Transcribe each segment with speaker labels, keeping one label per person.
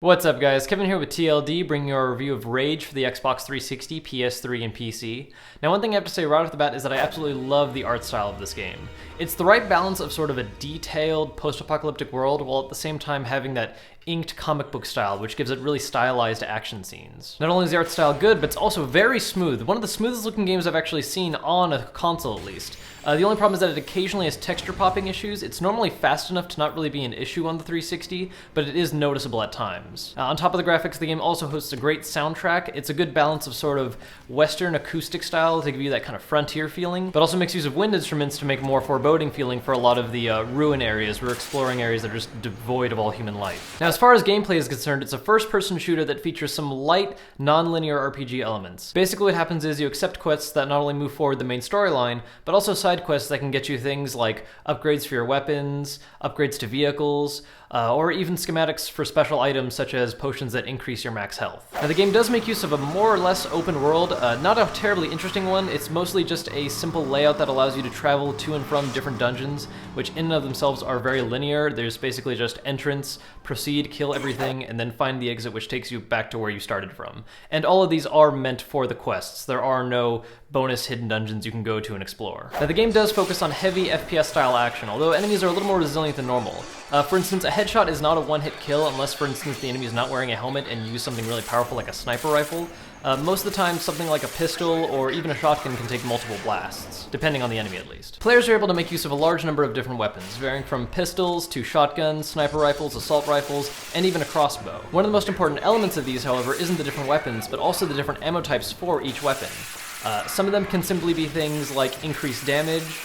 Speaker 1: What's up guys, Kevin here with TLD, bringing you our review of Rage for the Xbox 360, PS3, and PC. Now one thing I have to say right off the bat is that I absolutely love the art style of this game. It's the right balance of sort of a detailed post-apocalyptic world while at the same time having that inked comic book style, which gives it really stylized action scenes. Not only is the art style good, but it's also very smooth. One of the smoothest looking games I've actually seen on a console at least. The only problem is that it occasionally has texture popping issues. It's normally fast enough to not really be an issue on the 360, but it is noticeable at times. On top of the graphics, the game also hosts a great soundtrack. It's a good balance of sort of Western acoustic style to give you that kind of frontier feeling, but also makes use of wind instruments to make more foreboding feeling for a lot of the ruin areas. We're exploring areas that are just devoid of all human life. Now, as far as gameplay is concerned, it's a first-person shooter that features some light, non-linear RPG elements. Basically what happens is you accept quests that not only move forward the main storyline, but also side quests that can get you things like upgrades for your weapons, upgrades to vehicles, or even schematics for special items such as potions that increase your max health. Now the game does make use of a more or less open world, not a terribly interesting one. It's mostly just a simple layout that allows you to travel to and from different dungeons, which in and of themselves are very linear. There's basically just entrance, proceed, kill everything, and then find the exit, which takes you back to where you started from. And all of these are meant for the quests. There are no bonus hidden dungeons you can go to and explore. Now the game does focus on heavy FPS style action, although enemies are a little more resilient than normal. For instance, a headshot is not a one-hit kill unless, for instance, the enemy is not wearing a helmet and you use something really powerful like a sniper rifle. Most of the time, something like a pistol or even a shotgun can take multiple blasts, depending on the enemy at least. Players are able to make use of a large number of different weapons, varying from pistols to shotguns, sniper rifles, assault rifles, and even a crossbow. One of the most important elements of these, however, isn't the different weapons, but also the different ammo types for each weapon. Some of them can simply be things like increased damage,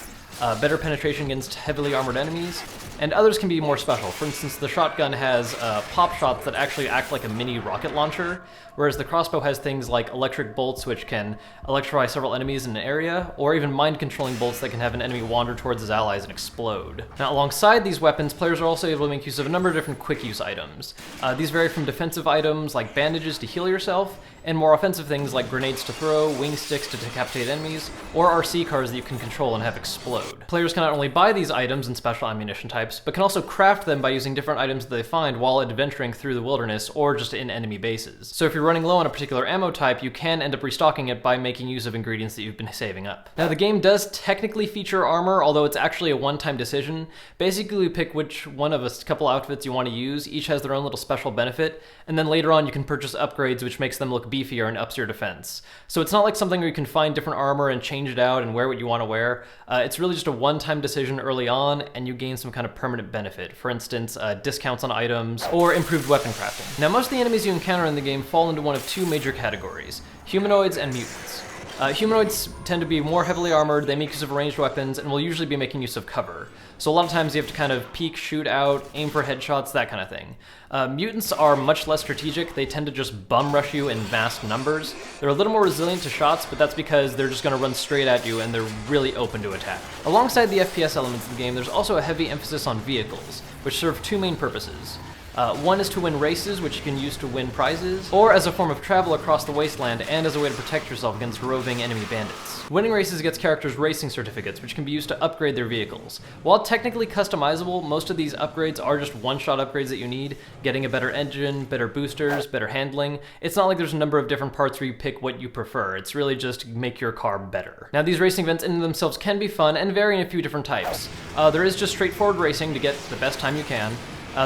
Speaker 1: better penetration against heavily armored enemies, and others can be more special. For instance, the shotgun has pop shots that actually act like a mini rocket launcher, whereas the crossbow has things like electric bolts which can electrify several enemies in an area, or even mind-controlling bolts that can have an enemy wander towards his allies and explode. Now, alongside these weapons, players are also able to make use of a number of different quick-use items. These vary from defensive items like bandages to heal yourself, and more offensive things like grenades to throw, wing sticks to decapitate enemies, or RC cars that you can control and have explode. Players can not only buy these items and special ammunition types, but can also craft them by using different items that they find while adventuring through the wilderness or just in enemy bases. So if you're running low on a particular ammo type, you can end up restocking it by making use of ingredients that you've been saving up. Now the game does technically feature armor, although it's actually a one-time decision. Basically you pick which one of a couple outfits you want to use, each has their own little special benefit, and then later on you can purchase upgrades which makes them look beefier and ups your defense. So it's not like something where you can find different armor and change it out and wear what you want to wear. It's really just a one-time decision early on, and you gain some kind of permanent benefit. For instance, discounts on items or improved weapon crafting. Now most of the enemies you encounter in the game fall into one of two major categories: humanoids and mutants. Humanoids tend to be more heavily armored, they make use of ranged weapons, and will usually be making use of cover. So a lot of times you have to kind of peek, shoot out, aim for headshots, that kind of thing. Mutants are much less strategic. They tend to just bum rush you in vast numbers. They're a little more resilient to shots, but that's because they're just going to run straight at you and they're really open to attack. Alongside the FPS elements of the game, there's also a heavy emphasis on vehicles, which serve two main purposes. One is to win races, which you can use to win prizes, or as a form of travel across the wasteland and as a way to protect yourself against roving enemy bandits. Winning races gets characters racing certificates, which can be used to upgrade their vehicles. While technically customizable, most of these upgrades are just one-shot upgrades that you need, getting a better engine, better boosters, better handling. It's not like there's a number of different parts where you pick what you prefer. It's really just make your car better. Now, these racing events in themselves can be fun and vary in a few different types. There is just straightforward racing to get the best time you can.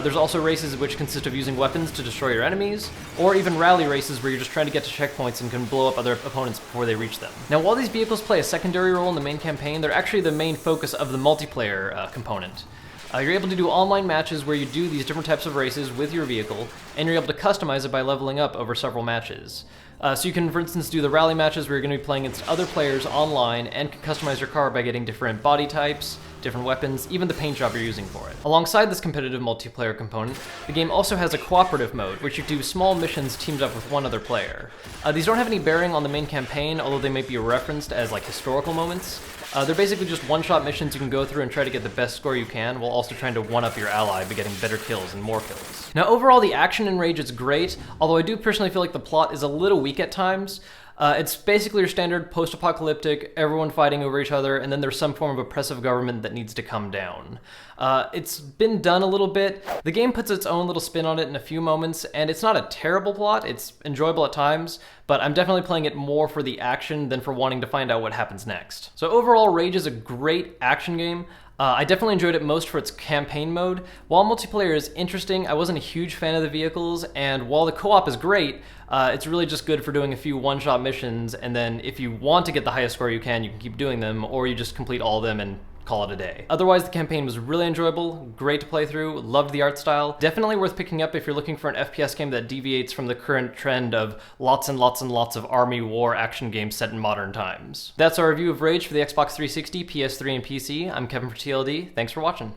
Speaker 1: There's also races which consist of using weapons to destroy your enemies, or even rally races where you're just trying to get to checkpoints and can blow up other opponents before they reach them. Now, while these vehicles play a secondary role in the main campaign, they're actually the main focus of the multiplayer component. You're able to do online matches where you do these different types of races with your vehicle, and you're able to customize it by leveling up over several matches. So you can, for instance, do the rally matches where you're going to be playing against other players online and can customize your car by getting different body types, different weapons, even the paint job you're using for it. Alongside this competitive multiplayer component, the game also has a cooperative mode, which you do small missions teamed up with one other player. These don't have any bearing on the main campaign, although they might be referenced as like historical moments. They're basically just one-shot missions you can go through and try to get the best score you can, while also trying to one-up your ally by getting better kills and more kills. Now overall, the action in Rage is great, although I do personally feel like the plot is a little weak at times. It's basically your standard post-apocalyptic, everyone fighting over each other, and then there's some form of oppressive government that needs to come down. It's been done a little bit. The game puts its own little spin on it in a few moments, and it's not a terrible plot. It's enjoyable at times, but I'm definitely playing it more for the action than for wanting to find out what happens next. So overall, Rage is a great action game. I definitely enjoyed it most for its campaign mode. While multiplayer is interesting, I wasn't a huge fan of the vehicles, and while the co-op is great, it's really just good for doing a few one-shot missions, and then if you want to get the highest score you can keep doing them, or you just complete all of them and call it a day. Otherwise, the campaign was really enjoyable, great to play through, loved the art style. Definitely worth picking up if you're looking for an FPS game that deviates from the current trend of lots and lots and lots of army war action games set in modern times. That's our review of Rage for the Xbox 360, PS3, and PC. I'm Kevin for TLD. Thanks for watching.